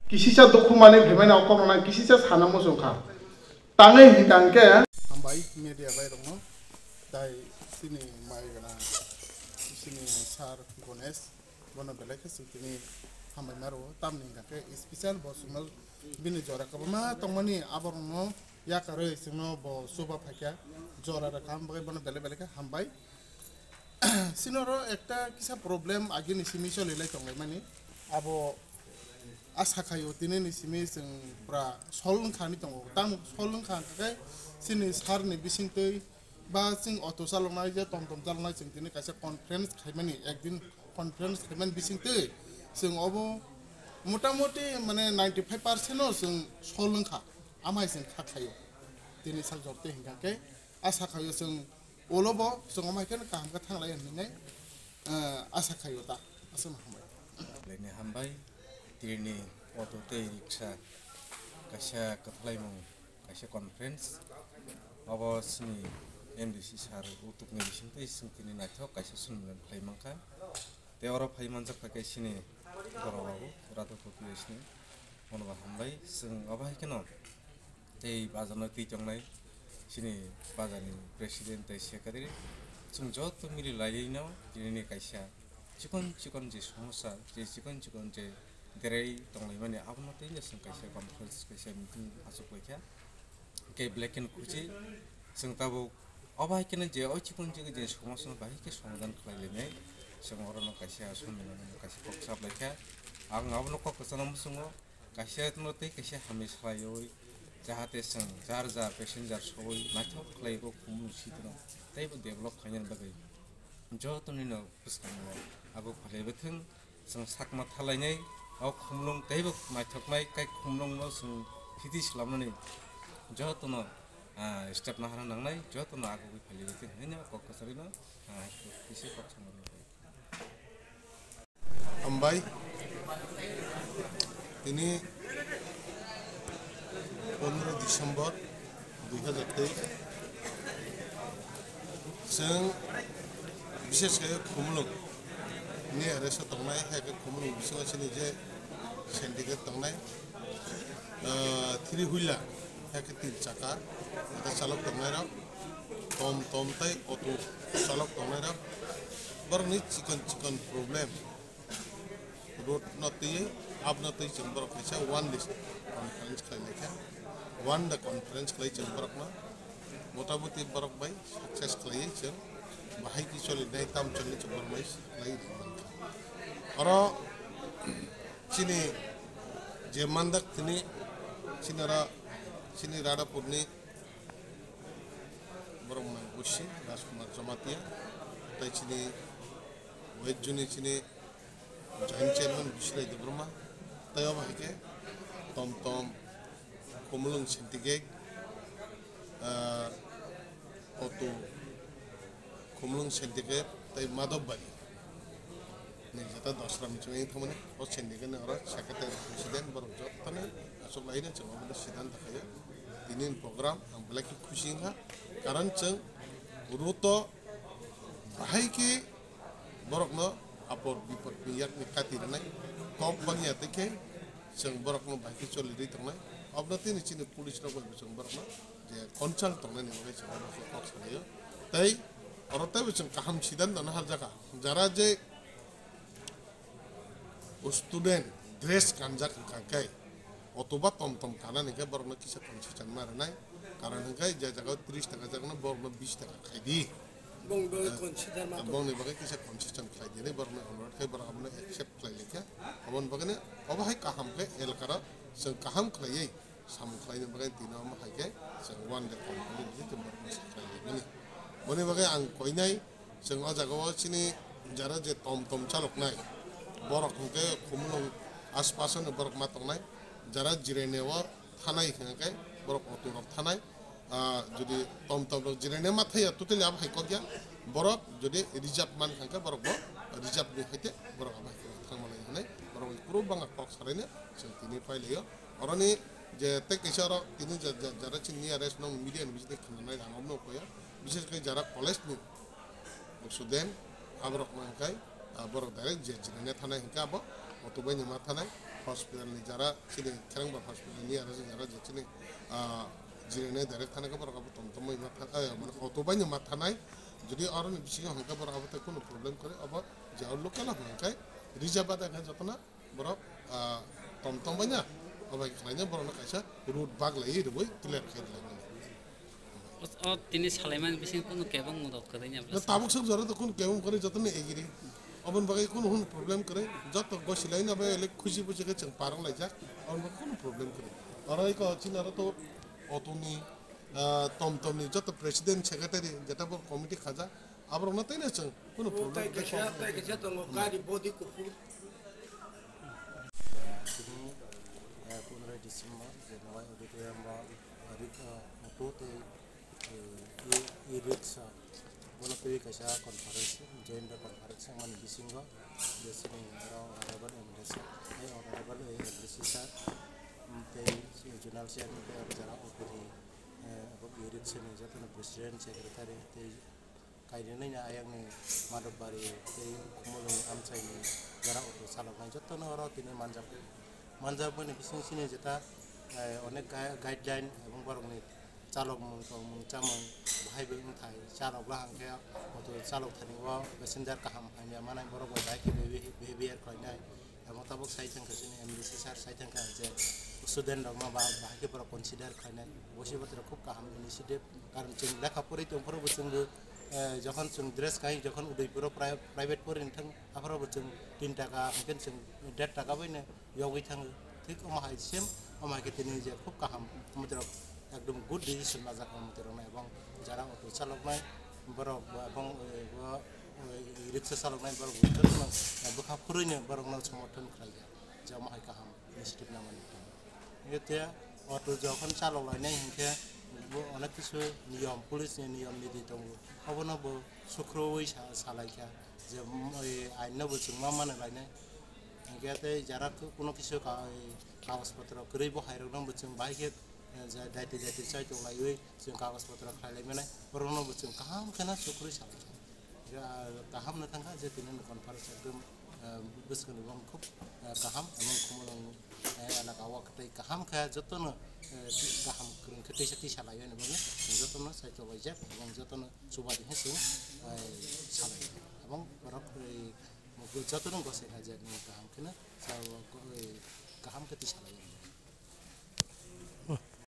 kisisa dokumane bhemai na okong na kisisa sana mo sokha tangai hingangke hambai media bai dong dai sini mai gana sini sar gones bono belek sini hambai maro tamni ngake special bosumal bini jora kabama tongmani aborno ya kare sino bo soba phakya jora rakam bai bono belek hambai sinoro ekta kisa problem agi ni simi solilai tongai mani abo asa kayo tini ni simi sing pra solung khani tongo tang solung khan kai sini sar ni bising tei ba sing auto salong nai je tom salong nai sing tini kaisa conference khaimani ekdin conference khaiman bising tei sing obo motamoti mane 95% no sing solung kha amai sing kha khayo tini sal jorte hinga kai asa kayo sing olobo sing amai kan kam ka thanglai hinai asa kayo ta asa mahamai lene hambai tirni auto te riksha kasha kathlai mong kasha conference abo sini MDC sar utuk ni bising te sing tini nathok kasha sunlan khlai mangka te oro phai manjak ka sini gorobabu rato population monba hambai sing abai keno te bazana ti jongnai sini bazani president te secretary sung jot mili lai no tini kasha chikon je somosa je chikon je derai tonglai mani abno te ne sung kaisa conference kaisa meeting asuk lekha ke black and kuchi sung tabo abai kene je oi chikon je somosa bai ke samadan khlai le sung orono kaisa sumina kaisa koksap lekha ang abno ko kasanam sungo kaisa tno te kaisa hamis khlaioi jahate sung jar passenger soi nathok khlai ko kumu sidno tei bo develop khayan bagai jo toni no puskang ago phalai betheng sung sakma thalainai au khumlong teibo maithoknai kai khumlong no sung phiti slamnani jotono step na haran nangnai jotono ago bi phali betheng hena kokasarino kisi koksamani hambai ini 15 Desember 2023 जों विशेष गए खुमलुंग नि आरो सतंनाय हायके खुमलुंग बिसंगासिनि जे syndicate तंनाय three wheeler हायके 3 चाका ता चालक तंनायरा tom tai auto चालक तंनायरा बरनि chicken problem road नति अब नति चंबर कैसा वन लिस्ट कॉन्फ्रेंस खाइलेखा वन द कॉन्फ्रेंस खाइ चंबरकमा मोटामोटी बरक बाय सक्सेस खाइ जों बाहाय की सोलिनाय ताम चलनि चंबरमाय खाइ अरो चिनि जे मानदक तिनि चिनि राडापुरनि बरमना गुसि राजकुमार जमातिया ताइ चिनि वेजुनि चिनि जॉइंट चेयरमैन बिश्राय देब्रमा तायो बाहायके tom खुमलुंग सिन्डिकेट auto खुमलुंग सिन्डिकेट ताइ माधवबारी निजता दसरा मिचुंगै थमने ओ सिन्डिकेट ने अरा सेक्रेटारि प्रेसिडेंट बर जतने असक लाइने जों अबे सिद्धांत थाखाय दिनि प्रोग्राम आं ब्लैक खुसिंगा कारण जों रुतो बाहायके बरकनो आपर बिपद बियाक नि कातिरनाय कम बानिया तके जों बरकनो बाहायके चलिरि तंनाय अबनति नि चिनि पुलिस रगल जों बरकनो जे कन्सल्ट तंनाय नि बागै जों कक्स लायो ताइ अरताबे जों काहाम सिद्धांत दना हार जागा जारा जे स्टूडेंट ड्रेस गानजा काकाय अथवा tom काना निके बरकनो किसा कन्सेसन मारनाय कारण हंगाय जे जागा 30 टाका जागना बरकनो 20 टाका खायदि बंनि बागै किसा कन्सेसन खायदि नै बरकनो अनुरोध खाय बरकनो एक्सेप्ट खायलेखा अबन बागैनो अबाहाय काहामके एलकारा जों काहाम खायै साम खायनो बागै दिना मा हायके जों वन डे कम्प्लीट जों बरकनो खायलेमनि बनि बागै आं कयनाय जों आ जागाव चिनि जारा जे tom चालकनाय बरक हंके खुमलुंग आसपासनो बरक मा तंनाय जारा जिरायनायाव थानाय हंके बरक अटो थानाय जुदि tom जिरायनाय मा थाया टोटली आब हायक गया बरक जुदि रिजार्व मान हंके बरक रिजार्व नि हायते बरक आब हायक थांमालाय हनै बरक पुरो बांगा कक सारायनो जों तिनि फाइलायो अरनि जे ते केसर तिनि जारा चिनि आरेस्ट नं मीडिया नि बिजने खननाय रांगम नो कोया विशेष के जारा कॉलेज नि स्टूडेंट आबरक मानकाय बरक डायरेक्ट जे जिरायनाय थानाय हंके आब अटो बायनि मा थानाय हस्पिटालनि जारा सिनि खेरांबार हस्पिटालनि आरो जों जारा जेथिनि जिरायनाय डाइरेक्ट थानायखौ बाराबो टमटमै मा माने अट'बायनो मा थानाय जुदि आरो बिसिङाव हांखा बाराबो तो कोनो प्रब्लेम करे अब जाव लोकल हांखाय रिजार्भ बादा जतना बरफ टमटमबायना अब खालायनो बरना कायसा रुट बाग लायो रबो क्लियर खायलाय তিনি সালাইমান বিসিং কোনো কেবং মদত করে না ताबुक सब जरा तो कोन केवम करे जतने एगिरी अबन बगे कोन हुन प्रॉब्लम करे जत गसिलाय ना बे ले खुशी बुझे के चंग पारं लाइजा अबन बगे कोन प्रॉब्लम करे और एक चिन आरो तो अतोनी टमटमनी जत प्रेसिडेंट सेक्रेटारी जेटा बो कमिटी खाजा आबर न तैने चंग कोन प्रॉब्लम के तो गाड़ी बॉडी को 15 डिसेम्बर जेनवा ऑडिटोरियम मा टोटे रिक्सा बोलते कैसा कॉन्फ्रेंस जॉइंट कॉन्फ्रेंस मन बिसिंगो जैसे honourable MLC honourable MLC sir ते जनरल सेक्रेटरी जरा ओपीडी अब रिक्सा ने जतन प्रेसिडेंट सेक्रेटरी ते कायदे ना आयांनि मादबारि ते कुमलुं आमचाइनि जरा अटो चालकनाय जतन और तिनि मानजाब बने बिसिं सिने जेता अनेक गाइडलाइन एवं बरंनि चालक मुं चामं भाई बें थाय चालक लाहांखे अटो चालक थानिवा पैसेंजर काहाम हानिया मानाय बरग बाइक बिहेवियर खायनाय एवं ताबक साइथन खसिनि एमडीसी सर साइथन का जे स्टूडेंट दं मा बाहायके पर कन्सिडार खायनाय बसि बाथ्रा खूब काहाम इनिशिएटिभ कारण जों लेखा फराय दंफोरबो जोंबो जखन जों ड्रेस गाय जखन उदैपुराव प्राइवेट फोरों थां आफोरावबो जों 3 टाका ओंखायनो जों 1.5 टाका बायनो यावै थाङो थिक अमाहाय सेम अमाहाय तिनि जे खूब काहाम मतलब एकदम गुड डिसीजन ना जाखां मुतरनाय एवं जारा अटो चालकनाय बरक एवं रिक्सा चालकनाय बरक बुथरनाय बखा फरायनो बरकनाव समर्थन खालाया जा माहाय काहाम इनिशिएटिभ ना माने एते अटो जखन चालकलायनाय हिंखे अनेक किसु नियम पुलिसनि नियम नीति दं अबनबो सुख्रयै सालायखा जे आइनबो जों मा माने लायनाय हिंखे जारा कोनो किसु कागज पत्र गरै बहायरनांबो जों बाहायके दायते साइट लायै जों कागज पत्र खालायलायनाय बरनबो जों काहाम खाना सुख्रै सालायखा काहाम न थांगा जे तिनि कनफारेन्स एकदम बोसोन एवं खूब काहाम एवं कुमलुं एलाकावा कतै काहाम खा जतन गाहाम खतै सति सालायो नबो जतन साइट लायजा एवं जतन सुबादि हेसो सालायो एवं बरक जतन गसे खाजा काहाम खाना काहाम खतै सालायो